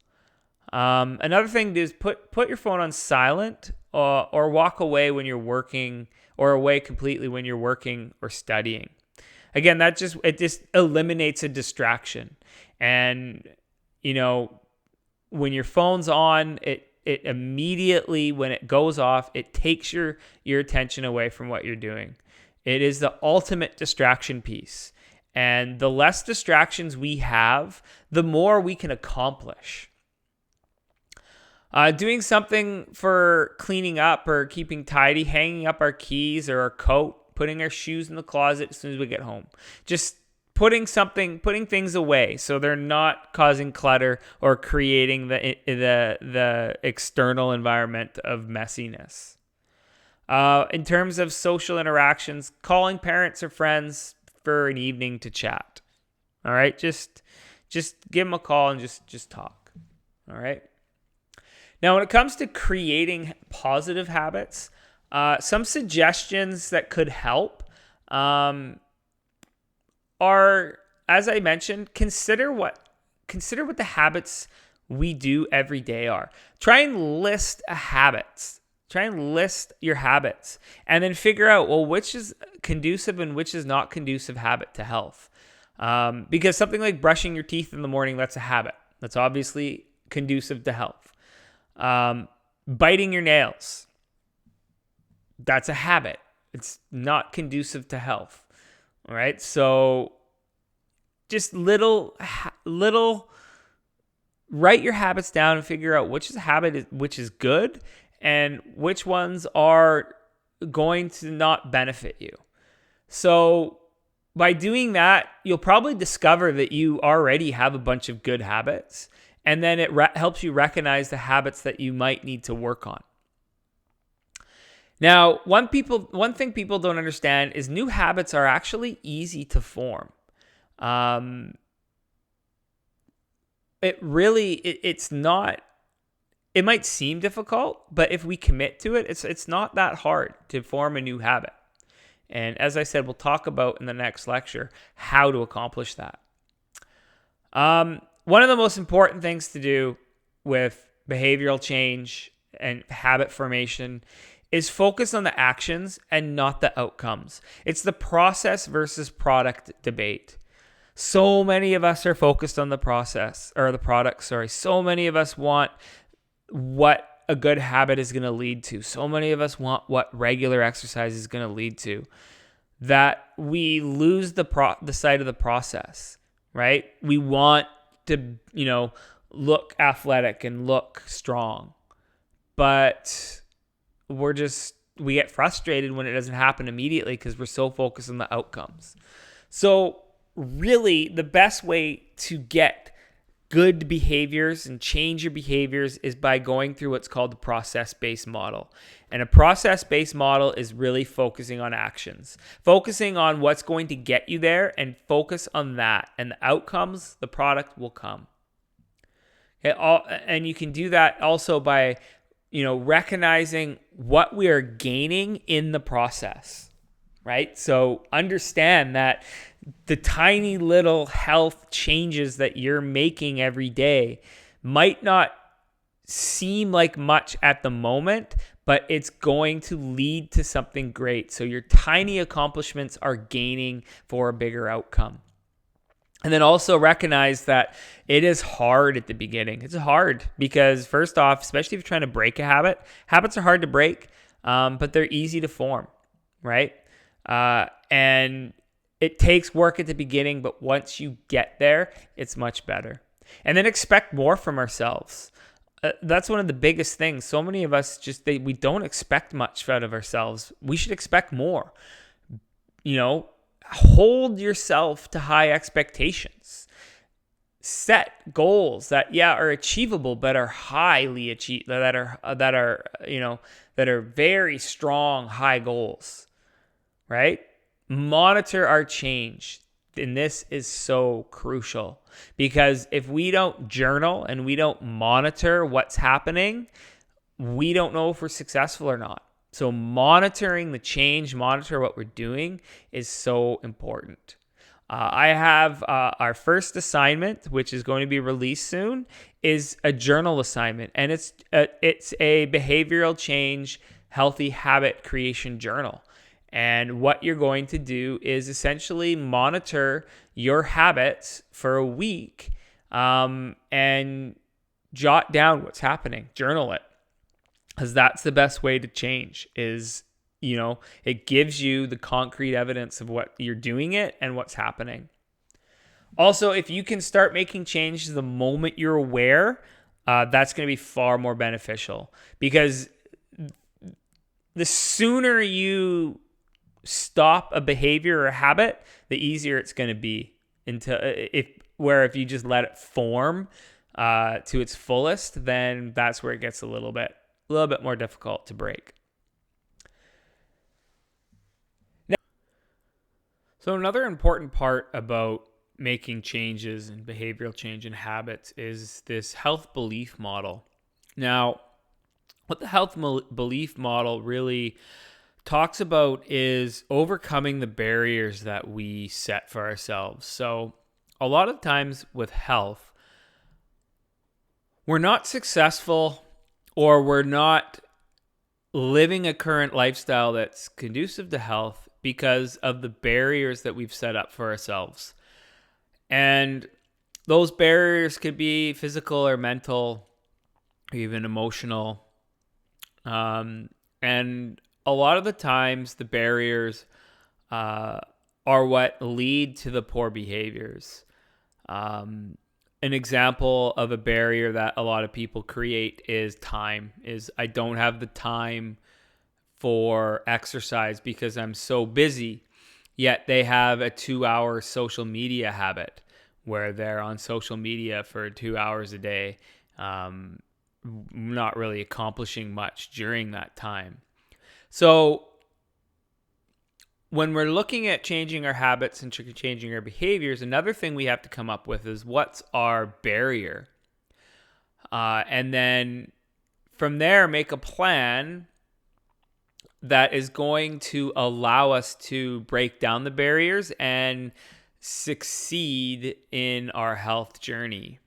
Another thing is put your phone on silent or walk away when you're working, or away completely when you're working or studying. Again, it just eliminates a distraction. And when your phone's on, it immediately, when it goes off, it takes your attention away from what you're doing. It is the ultimate distraction piece. And the less distractions we have, the more we can accomplish. Doing something for cleaning up or keeping tidy, hanging up our keys or our coat, putting our shoes in the closet as soon as we get home. Just putting things away so they're not causing clutter or creating the external environment of messiness. In terms of social interactions, calling parents or friends for an evening to chat. All right, just give them a call and just talk. All right. Now, when it comes to creating positive habits, some suggestions that could help are, as I mentioned, consider what the habits we do every day are. Try and list your habits, and then figure out, well, which is conducive and which is not conducive habit to health. Because something like brushing your teeth in the morning, that's a habit. That's obviously conducive to health. Biting your nails, that's a habit. It's not conducive to health. All right. So just little, write your habits down and figure out which is a habit which is good and which ones are going to not benefit you. So by doing that, you'll probably discover that you already have a bunch of good habits. And then it helps you recognize the habits that you might need to work on. Now, one thing people don't understand is new habits are actually easy to form. It's not. It might seem difficult, but if we commit to it, it's not that hard to form a new habit. And as I said, we'll talk about in the next lecture how to accomplish that. One of the most important things to do with behavioral change and habit formation is focus on the actions and not the outcomes. It's the process versus product debate. So many of us are focused on the process or the product, So many of us want what a good habit is going to lead to. So many of us want what regular exercise is going to lead to, that we lose the sight of the process, right? We want to, look athletic and look strong, but we get frustrated when it doesn't happen immediately because we're so focused on the outcomes. So really, the best way to get good behaviors and change your behaviors is by going through what's called the process-based model. And a process-based model is really focusing on actions, focusing on what's going to get you there, and focus on that. And the outcomes, the product will come. Okay, and you can do that also by, recognizing what we are gaining in the process, right? So understand that the tiny little health changes that you're making every day might not seem like much at the moment, but it's going to lead to something great. So your tiny accomplishments are gaining for a bigger outcome. And then also recognize that it is hard at the beginning. It's hard because, first off, especially if you're trying to break a habit, habits are hard to break, but they're easy to form, right? And it takes work at the beginning, but once you get there, it's much better. And then expect more from ourselves. That's one of the biggest things. So many of us we don't expect much out of ourselves. We should expect more. Hold yourself to high expectations. Set goals that are achievable, but are highly achieved. That are very strong, high goals. Right? Monitor our change. And this is so crucial because if we don't journal and we don't monitor what's happening, we don't know if we're successful or not. So monitoring the change, monitor what we're doing is so important. I have our first assignment, which is going to be released soon, is a journal assignment, and it's a behavioral change, healthy habit creation journal. And what you're going to do is essentially monitor your habits for a week and jot down what's happening, journal it. Because that's the best way to change is, it gives you the concrete evidence of what you're doing it and what's happening. Also, if you can start making changes the moment you're aware, that's going to be far more beneficial because the sooner you stop a behavior or a habit, the easier it's going to be if you just let it form to its fullest, then that's where it gets a little bit more difficult to break. So another important part about making changes and behavioral change in habits is this health belief model. Now, what the health belief model really talks about is overcoming the barriers that we set for ourselves. So a lot of times with health, we're not successful or we're not living a current lifestyle that's conducive to health because of the barriers that we've set up for ourselves. And those barriers could be physical or mental, or even emotional. And a lot of the times the barriers are what lead to the poor behaviors. An example of a barrier that a lot of people create is time. I don't have the time for exercise because I'm so busy. Yet they have a 2-hour social media habit where they're on social media for 2 hours a day, not really accomplishing much during that time. So when we're looking at changing our habits and changing our behaviors, another thing we have to come up with is what's our barrier? And then from there, make a plan that is going to allow us to break down the barriers and succeed in our health journey.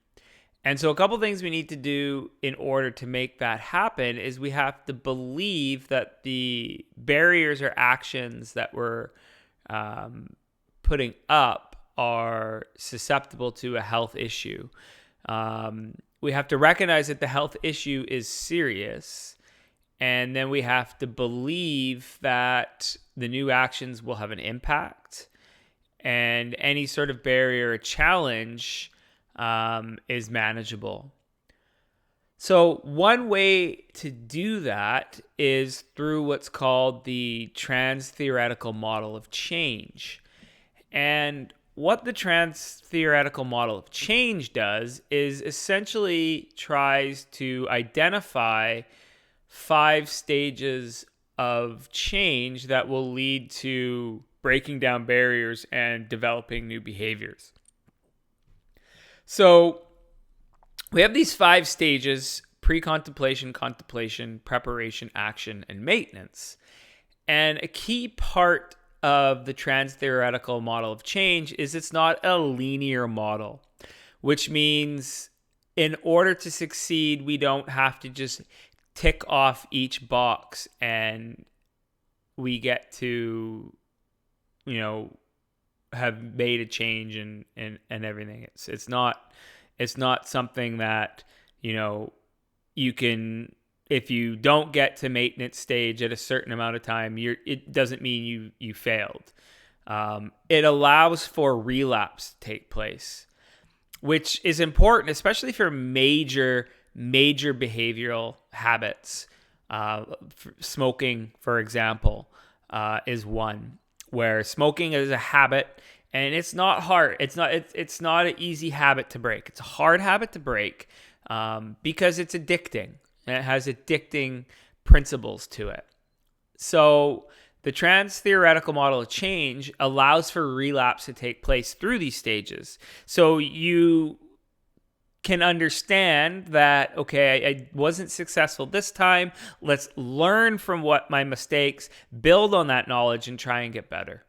And so a couple things we need to do in order to make that happen is we have to believe that the barriers or actions that we're putting up are susceptible to a health issue. We have to recognize that the health issue is serious. And then we have to believe that the new actions will have an impact. And any sort of barrier or challenge is manageable. So one way to do that is through what's called the trans-theoretical model of change. And what the trans-theoretical model of change does is essentially tries to identify 5 stages of change that will lead to breaking down barriers and developing new behaviors. So we have these 5 stages: pre-contemplation, contemplation, preparation, action, and maintenance. And a key part of the trans-theoretical model of change is it's not a linear model, which means in order to succeed, we don't have to just tick off each box and we get to, have made a change and everything. It's not something that, you can, if you don't get to maintenance stage at a certain amount of time, it doesn't mean you failed. It allows for relapse to take place, which is important, especially for major behavioral habits. Smoking, for example, is one where smoking is a habit, and it's not hard. It's not an easy habit to break. It's a hard habit to break because it's addicting, and it has addicting principles to it. So the trans-theoretical model of change allows for relapse to take place through these stages. So you can understand that, okay, I wasn't successful this time. Let's learn from what my mistakes, build on that knowledge, and try and get better.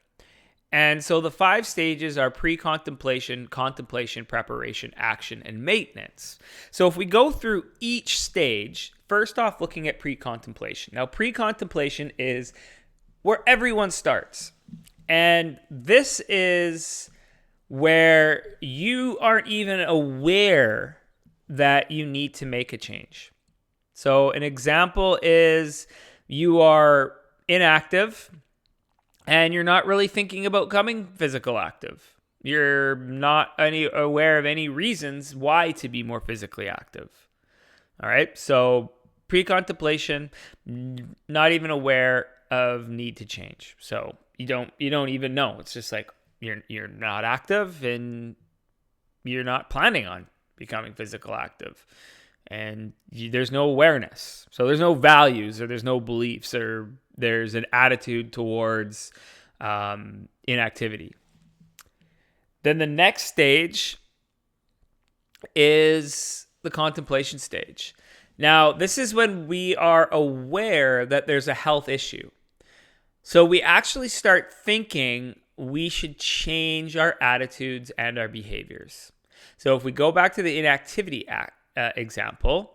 And so the 5 stages are pre-contemplation, contemplation, preparation, action, and maintenance. So if we go through each stage, first off, looking at pre-contemplation. Now, pre-contemplation is where everyone starts. And this is where you aren't even aware that you need to make a change. So an example is you are inactive and you're not really thinking about becoming physical active. You're not aware of any reasons why to be more physically active. All right. So pre-contemplation, not even aware of need to change. So you don't even know. It's just like you're not active and you're not planning on becoming physical active. And there's no awareness. So there's no values, or there's no beliefs, or there's an attitude towards inactivity. Then the next stage is the contemplation stage. Now, this is when we are aware that there's a health issue. So we actually start thinking we should change our attitudes and our behaviors. So if we go back to the inactivity example,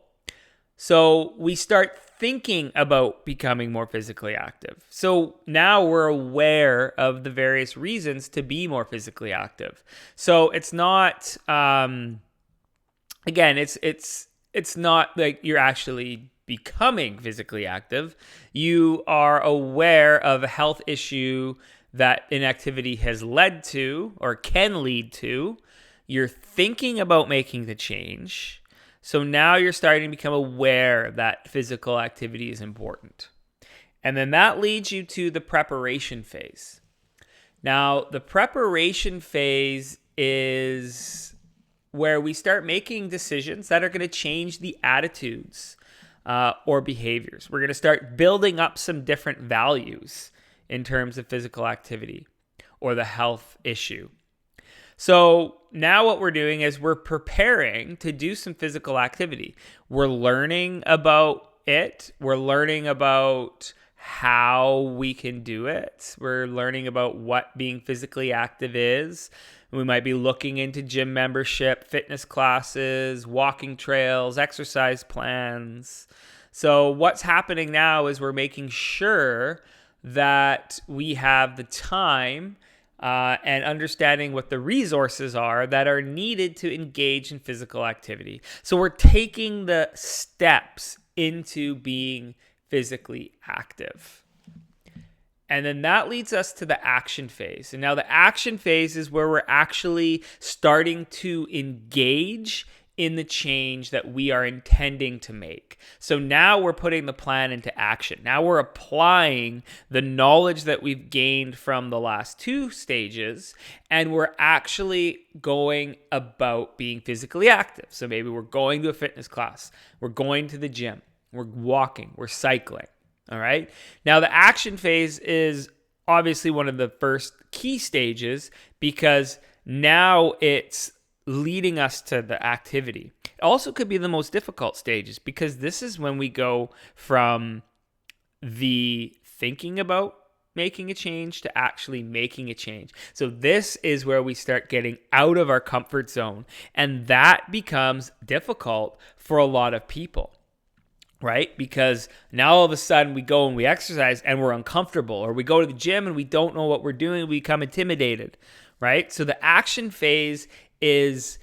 so we start thinking about becoming more physically active. So now we're aware of the various reasons to be more physically active. So it's not, again, it's not like you're actually becoming physically active. You are aware of a health issue that inactivity has led to or can lead to. You're thinking about making the change. So now you're starting to become aware that physical activity is important. And then that leads you to the preparation phase. Now, the preparation phase is where we start making decisions that are going to change the attitudes or behaviors. We're going to start building up some different values in terms of physical activity or the health issue. So now what we're doing is we're preparing to do some physical activity. We're learning about it. We're learning about how we can do it. We're learning about what being physically active is. We might be looking into gym membership, fitness classes, walking trails, exercise plans. So what's happening now is we're making sure that we have the time and understanding what the resources are that are needed to engage in physical activity. So we're taking the steps into being physically active. And then that leads us to the action phase. And now the action phase is where we're actually starting to engage in the change that we are intending to make. So now we're putting the plan into action. Now we're applying the knowledge that we've gained from the last 2 stages, and we're actually going about being physically active. So maybe we're going to a fitness class, we're going to the gym, we're walking, we're cycling. All right. Now, the action phase is obviously one of the first key stages because now it's leading us to the activity. It also could be the most difficult stages because this is when we go from the thinking about making a change to actually making a change. So this is where we start getting out of our comfort zone, and that becomes difficult for a lot of people. Right? Because now all of a sudden we go and we exercise and we're uncomfortable, or we go to the gym and we don't know what we're doing, we become intimidated, right? So the action phase is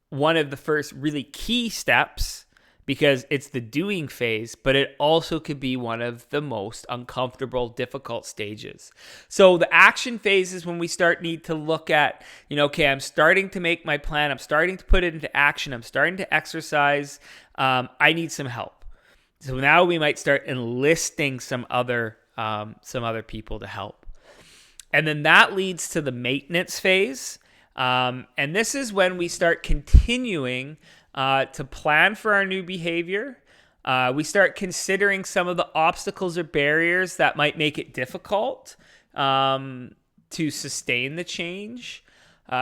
one of the first really key steps because it's the doing phase, but it also could be one of the most uncomfortable, difficult stages. So the action phase is when we need to look at, okay, I'm starting to make my plan. I'm starting to put it into action. I'm starting to exercise. I need some help. So now we might start enlisting some other people to help. And then that leads to the maintenance phase. And this is when we start continuing to plan for our new behavior. We start considering some of the obstacles or barriers that might make it difficult to sustain the change.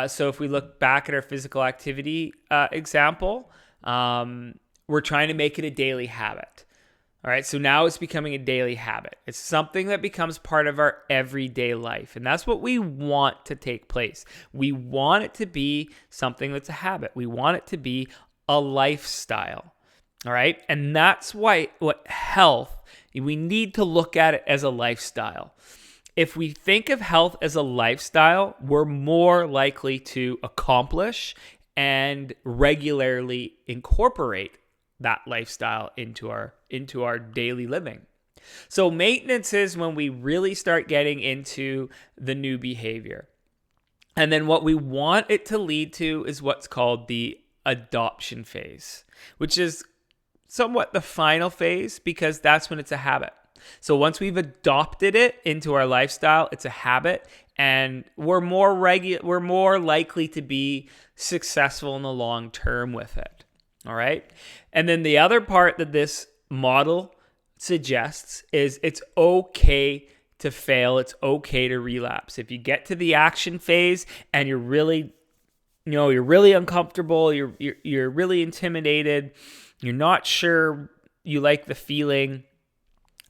So if we look back at our physical activity example, we're trying to make it a daily habit. All right, so now it's becoming a daily habit. It's something that becomes part of our everyday life. And that's what we want to take place. We want it to be something that's a habit. We want it to be a lifestyle. All right, and that's why we need to look at it as a lifestyle. If we think of health as a lifestyle, we're more likely to accomplish and regularly incorporate that lifestyle into our daily living. So maintenance is when we really start getting into the new behavior. And then what we want it to lead to is what's called the adoption phase, which is somewhat the final phase because that's when it's a habit. So once we've adopted it into our lifestyle, it's a habit, and we're more likely to be successful in the long term with it. All right. And then the other part that this model suggests is it's okay to fail. It's okay to relapse. If you get to the action phase and you're really uncomfortable, you're really intimidated, you're not sure you like the feeling,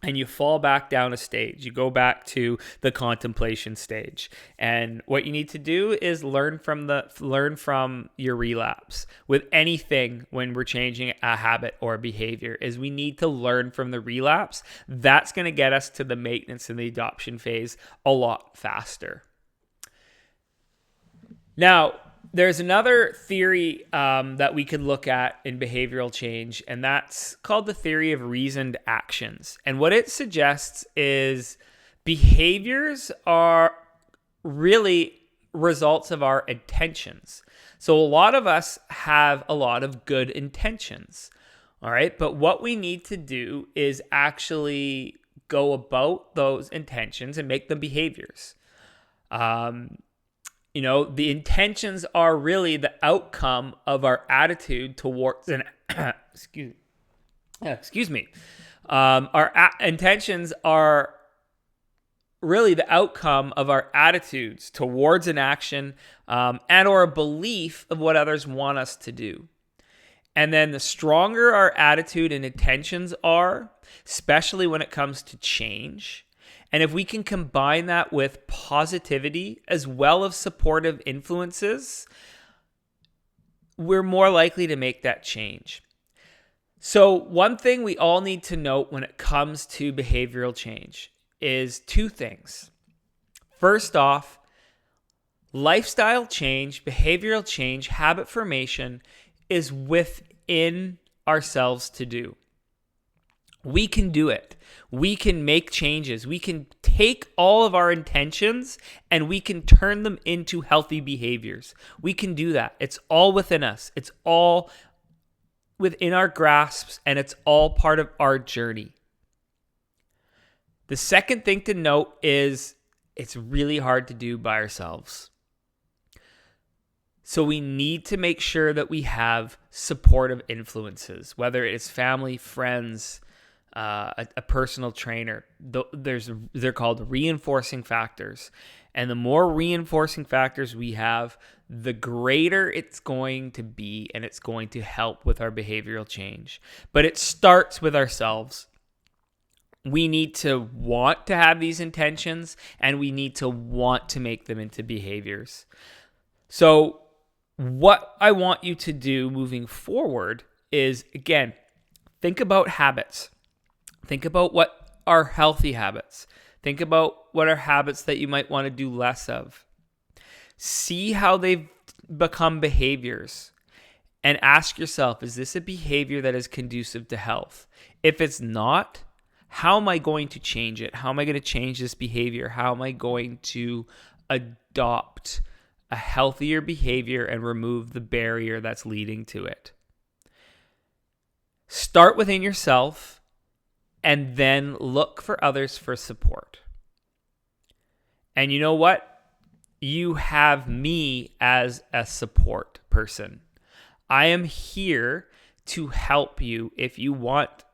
and you fall back down a stage. You go back to the contemplation stage. And what you need to do is learn from your relapse. With anything when we're changing a habit or a behavior, is we need to learn from the relapse. That's going to get us to the maintenance and the adoption phase a lot faster. Now, there's another theory that we could look at in behavioral change, and that's called the theory of reasoned actions. And what it suggests is behaviors are really results of our intentions. So a lot of us have a lot of good intentions, all right? But what we need to do is actually go about those intentions and make them behaviors. The intentions are really the outcome of our attitude towards an intentions are really the outcome of our attitudes towards an action and or a belief of what others want us to do. And then the stronger our attitude and intentions are, especially when it comes to change, and if we can combine that with positivity as well as supportive influences, we're more likely to make that change. So one thing we all need to note when it comes to behavioral change is two things. First off, lifestyle change, behavioral change, habit formation is within ourselves to do. We can do it. We can make changes. We can take all of our intentions and we can turn them into healthy behaviors. We can do that. It's all within us. It's all within our grasps, and it's all part of our journey. The second thing to note is it's really hard to do by ourselves. So we need to make sure that we have supportive influences, whether it's family, friends, a personal trainer. They're called reinforcing factors. And the more reinforcing factors we have, the greater it's going to be, and it's going to help with our behavioral change. But it starts with ourselves. We need to want to have these intentions, and we need to want to make them into behaviors. So what I want you to do moving forward is, again, think about habits. Think about what are healthy habits. Think about what are habits that you might want to do less of. See how they've become behaviors and ask yourself, is this a behavior that is conducive to health? If it's not, how am I going to change it? How am I going to change this behavior? How am I going to adopt a healthier behavior and remove the barrier that's leading to it? Start within yourself and then look for others for support. And you know what? You have me as a support person. I am here to help you if you want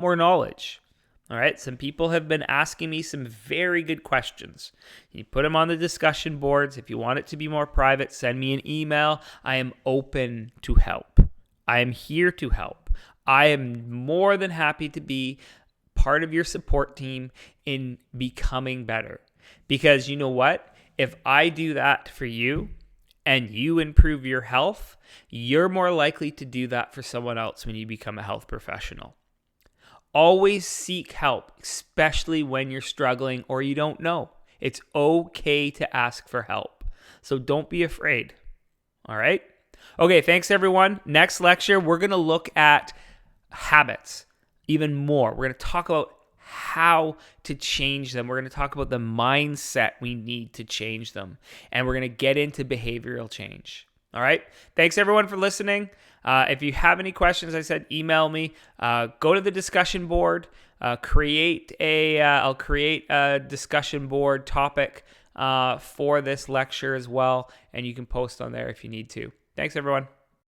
more knowledge. All right. Some people have been asking me some very good questions. You put them on the discussion boards. If you want it to be more private, send me an email. I am open to help. I am here to help. I am more than happy to be part of your support team in becoming better. Because you know what? If I do that for you and you improve your health, you're more likely to do that for someone else when you become a health professional. Always seek help, especially when you're struggling or you don't know. It's okay to ask for help. So don't be afraid. All right? Okay, thanks everyone. Next lecture, we're going to look at habits even more. We're going to talk about how to change them. We're going to talk about the mindset we need to change them. And we're going to get into behavioral change. All right. Thanks everyone for listening. If you have any questions, I said, email me, go to the discussion board, I'll create a discussion board topic for this lecture as well. And you can post on there if you need to. Thanks everyone.